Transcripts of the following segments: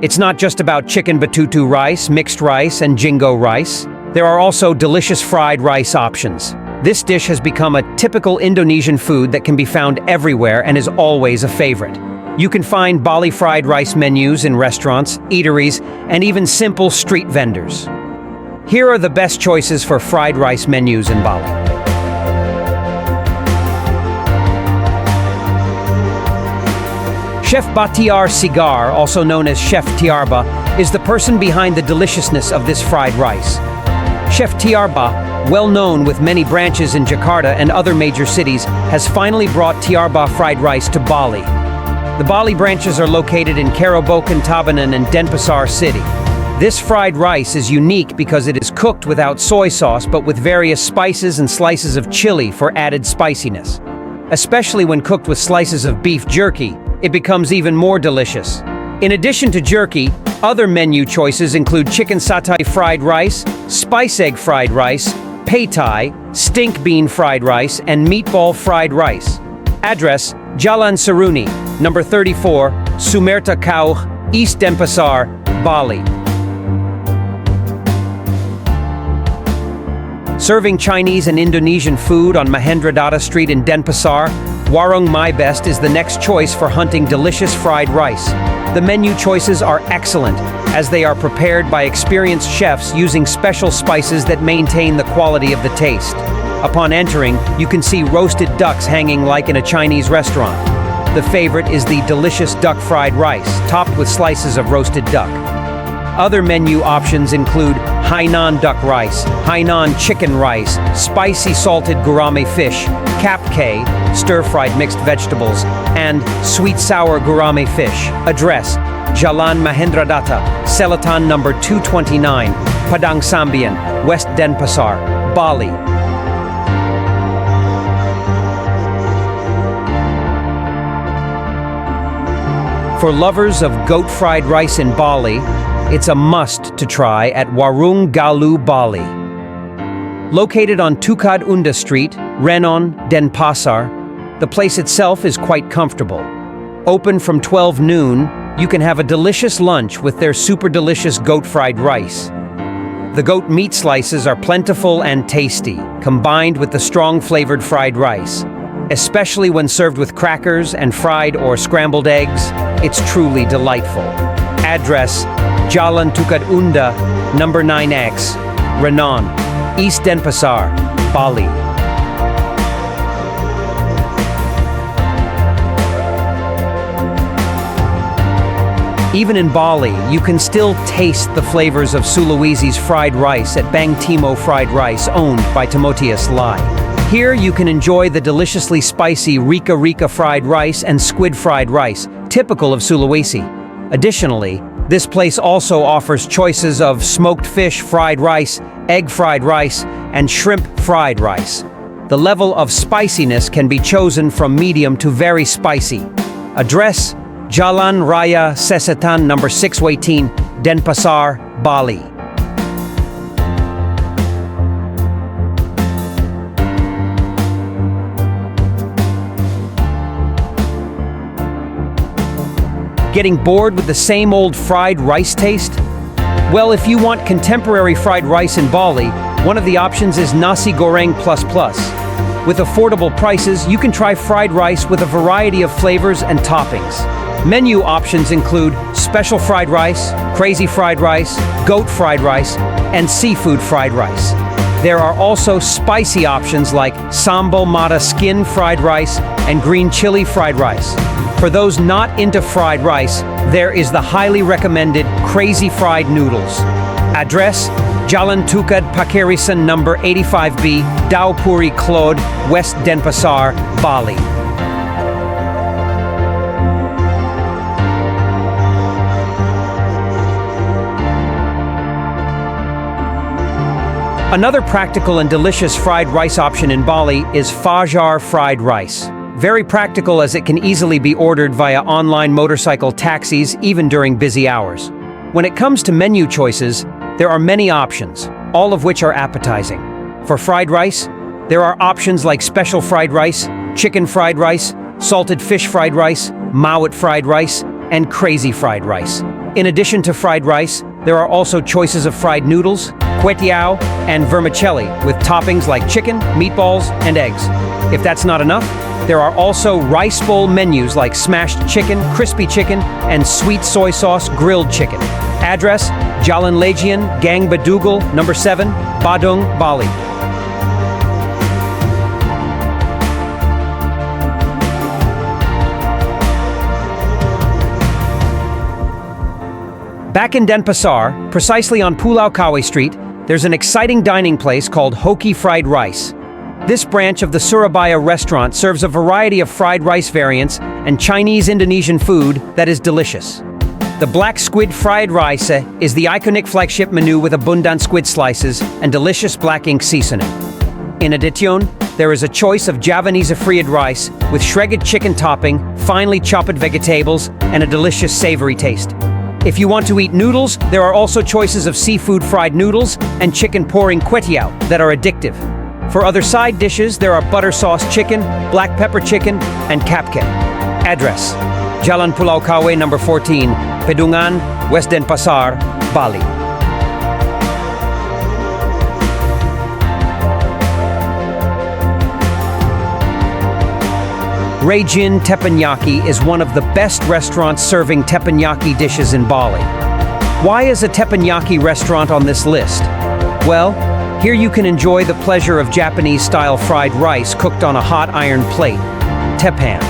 It's not just about chicken batutu rice, mixed rice, and jingo rice. There are also delicious fried rice options. This dish has become a typical Indonesian food that can be found everywhere and is always a favorite. You can find Bali fried rice menus in restaurants, eateries, and even simple street vendors. Here are the best choices for fried rice menus in Bali. Chef Batiar Sigar, also known as Chef Tarba, is the person behind the deliciousness of this fried rice. Chef Tarba, well known with many branches in Jakarta and other major cities, has finally brought Tarba fried rice to Bali. The Bali branches are located in Karobokan, Tabanan, and Denpasar City. This fried rice is unique because it is cooked without soy sauce but with various spices and slices of chili for added spiciness. Especially when cooked with slices of beef jerky, it becomes even more delicious. In addition to jerky, other menu choices include chicken satay fried rice, spice egg fried rice, pad thai, stink bean fried rice, and meatball fried rice. Address: Jalan Seruni, number 34, Sumerta Kauh, East Denpasar, Bali. Serving Chinese and Indonesian food on Mahendradatta Street in Denpasar, Warung My is the next choice for hunting delicious fried rice. The menu choices are excellent, as they are prepared by experienced chefs using special spices that maintain the quality of the taste. Upon entering, you can see roasted ducks hanging like in a Chinese restaurant. The favorite is the delicious duck fried rice, topped with slices of roasted duck. Other menu options include Hainan duck rice, Hainan chicken rice, spicy salted gourmet fish, kapkei, stir-fried mixed vegetables, and sweet-sour gourmet fish. Address: Jalan Mahendradatta, Selatan number 229, Padang Sambian, West Denpasar, Bali. For lovers of goat fried rice in Bali, it's a must to try at Warung Galuh, Bali. Located on Tukad Unda Street, Renon, Denpasar, the place itself is quite comfortable. Open from 12 noon, you can have a delicious lunch with their super delicious goat fried rice. The goat meat slices are plentiful and tasty, combined with the strong flavored fried rice. Especially when served with crackers and fried or scrambled eggs, it's truly delightful. Address: Jalan Tukad Unda, number 9X, Renon, East Denpasar, Bali. Even in Bali, you can still taste the flavors of Sulawesi's fried rice at Bang Timo Fried Rice, owned by Timotius Lai. Here you can enjoy the deliciously spicy Rika Rika fried rice and squid fried rice, typical of Sulawesi. Additionally, this place also offers choices of smoked fish fried rice, egg fried rice, and shrimp fried rice. The level of spiciness can be chosen from medium to very spicy. Address: Jalan Raya Sesetan number 618, Denpasar, Bali. Getting bored with the same old fried rice taste? Well, if you want contemporary fried rice in Bali, one of the options is Nasi Goreng Plus Plus. With affordable prices, you can try fried rice with a variety of flavors and toppings. Menu options include special fried rice, crazy fried rice, goat fried rice, and seafood fried rice. There are also spicy options like sambal mata skin fried rice and green chili fried rice. For those not into fried rice, there is the highly recommended crazy fried noodles. Address: Jalan Tukad Pakirisan number 85B, Daupuri Klod, West Denpasar, Bali. Another practical and delicious fried rice option in Bali is Fajar fried rice. Very practical as it can easily be ordered via online motorcycle taxis even during busy hours. When it comes to menu choices, there are many options, all of which are appetizing. For fried rice, there are options like special fried rice, chicken fried rice, salted fish fried rice, mawat fried rice, and crazy fried rice. In addition to fried rice, there are also choices of fried noodles, kwetiao, and vermicelli, with toppings like chicken, meatballs, and eggs. If that's not enough, there are also rice bowl menus like smashed chicken, crispy chicken, and sweet soy sauce grilled chicken. Address: Jalan Legian, Gang Badugul, number 7, Badung, Bali. Back in Denpasar, precisely on Pulau Kawe Street, there's an exciting dining place called Hokei Fried Rice. This branch of the Surabaya restaurant serves a variety of fried rice variants and Chinese Indonesian food that is delicious. The black squid fried rice is the iconic flagship menu with abundant squid slices and delicious black ink seasoning. In addition, there is a choice of Javanese fried rice with shredded chicken topping, finely chopped vegetables, and a delicious savory taste. If you want to eat noodles, there are also choices of seafood fried noodles and chicken pouring kwetiao that are addictive. For other side dishes, there are butter sauce chicken, black pepper chicken, and kapke. Address: Jalan Pulau Kawe number 14, Pedungan, West Denpasar, Bali. Rayin Tepanyaki is one of the best restaurants serving teppanyaki dishes in Bali. Why is a teppanyaki restaurant on this list? Well, here you can enjoy the pleasure of Japanese-style fried rice cooked on a hot iron plate, teppan.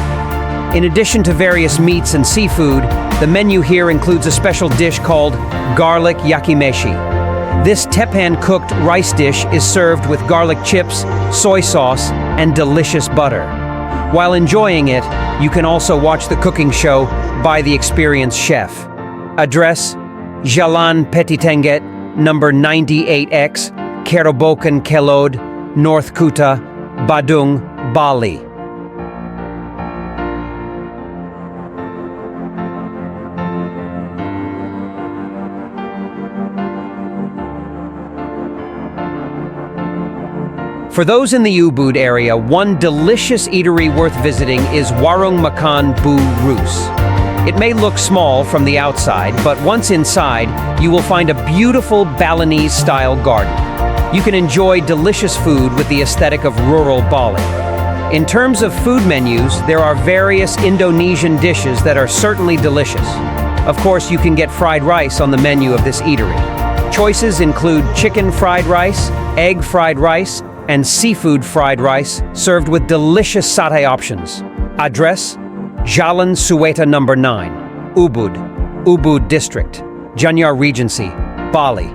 In addition to various meats and seafood, the menu here includes a special dish called garlic yakimeshi. This teppan-cooked rice dish is served with garlic chips, soy sauce, and delicious butter. While enjoying it, you can also watch the cooking show by the experienced chef. Address: Jalan Petitenget, number 98X, Kerobokan Kelod, North Kuta, Badung, Bali. For those in the Ubud area, one delicious eatery worth visiting is Warung Makan Bu Rus. It may look small from the outside, but once inside, you will find a beautiful Balinese-style garden. You can enjoy delicious food with the aesthetic of rural Bali. In terms of food menus, there are various Indonesian dishes that are certainly delicious. Of course, you can get fried rice on the menu of this eatery. Choices include chicken fried rice, egg fried rice, and seafood fried rice served with delicious satay options. Address: Jalan Suweta number 9, Ubud, Ubud District, Janyar Regency, Bali.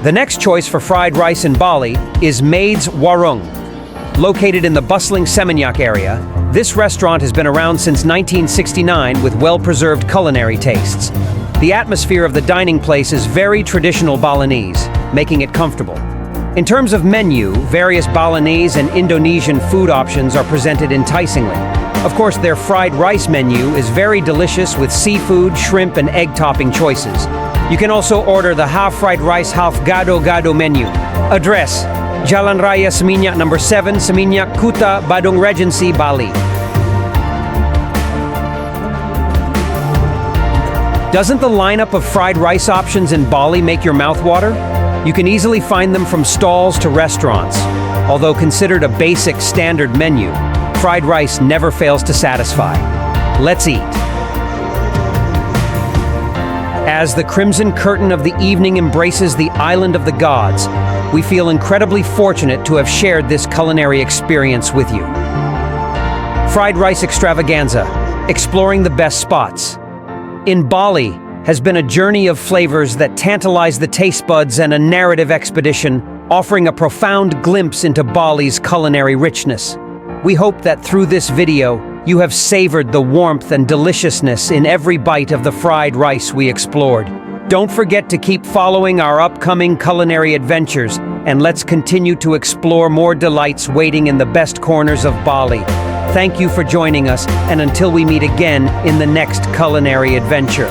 The next choice for fried rice in Bali is Maid's Warung. Located in the bustling Seminyak area, this restaurant has been around since 1969 with well-preserved culinary tastes. The atmosphere of the dining place is very traditional Balinese, making it comfortable. In terms of menu, various Balinese and Indonesian food options are presented enticingly. Of course, their fried rice menu is very delicious with seafood, shrimp, and egg topping choices. You can also order the half-fried rice, half-gado-gado menu. Address: Jalan Raya Seminyak number 7, Seminyak, Kuta, Badung Regency, Bali. Doesn't the lineup of fried rice options in Bali make your mouth water? You can easily find them from stalls to restaurants. Although considered a basic standard menu, fried rice never fails to satisfy. Let's eat. As the crimson curtain of the evening embraces the island of the gods, we feel incredibly fortunate to have shared this culinary experience with you. Fried rice extravaganza, exploring the best spots. In Bali has been a journey of flavors that tantalize the taste buds and a narrative expedition, offering a profound glimpse into Bali's culinary richness. We hope that through this video, you have savored the warmth and deliciousness in every bite of the fried rice we explored. Don't forget to keep following our upcoming culinary adventures, and let's continue to explore more delights waiting in the best corners of Bali. Thank you for joining us, and until we meet again in the next culinary adventure.